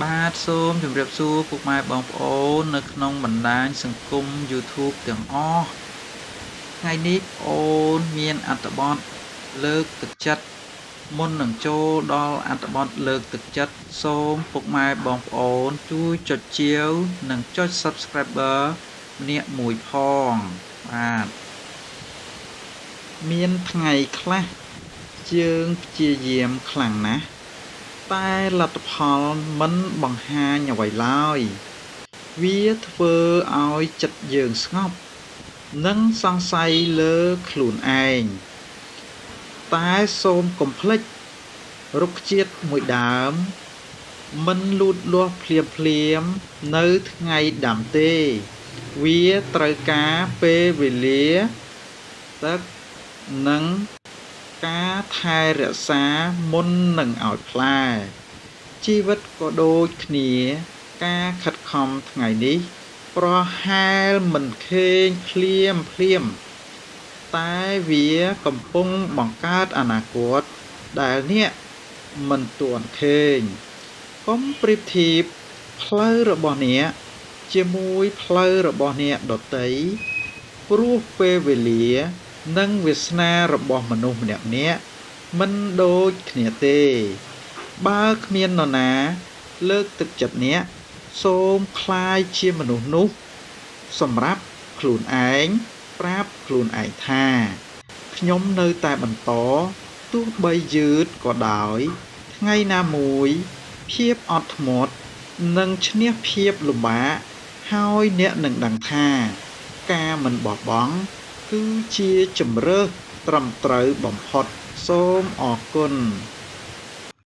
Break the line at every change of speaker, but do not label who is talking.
បាទសូមជម្រាបសួរពុកម៉ែបងប្អូននៅក្នុងបណ្ដាញសង្គម YouTube ទាំងអស់ថ្ងៃនេះអូនមានអត្ថបទលើកទឹកចិត្តមុននឹងចូលដល់អត្ថបទលើកទឹកចិត្តសូមពុកម៉ែបងប្អូនជួយចុចជាវនិងចុច Subscriber ម្នាក់មួយផងបាទមានថ្ងៃខ្លះយើងព្យាយាមខ្លាំងណាស់តែលទ្ធផលមិនបង្ហាញអ្វីឡើយវាធ្វើឲ្យចិត្តយើងស្ងប់និងសង្ស័យលើខ្លួនឯងតែសូមកុំភ្លេចរុក្ខជាតិមួយដើមមិនលូតលាស់ភ្លាមនៅថ្ងៃដាំទេវាត្រូវការពេលវេលាទឹកនិងការថែរក្សាមុននឹងឲ្យផ្លែជីវិតក៏ដូចគ្នាការខិតខំថ្ងៃនេះប្រហែលមិនឃើញភ្លាមតែវាកំពុងបង្កើតអនាគតដែលអ្នកមិនទាន់ឃើញកុំប្រៀបធៀបផ្លូវរបស់អ្នកជាមួយផ្លូវរបស់អ្នកដទៃព្រោះពេលវេលានិងវាសនារបស់មនុស្សម្នាក់មិនដូចគ្នាទេបើគ្មាននរណាលើកទឹកចិត្តអ្នកសូមក្លាយជាមនុស្សនោះសម្រាប់ខ្លួនឯងប្រាប់ខ្លួនឯងថាខ្ញុំនៅតែបន្តទោះបីយឺតក៏ដោយថ្ងៃណាមួយភាពអត់ធ្មត់នឹងឈ្នះភាពលំបាកហើយអ្នកនឹងដឹងថាការមិនបោះបង់គឺជាជម្រើសត្រឹមត្រូវបំផុតសូមអរគុណ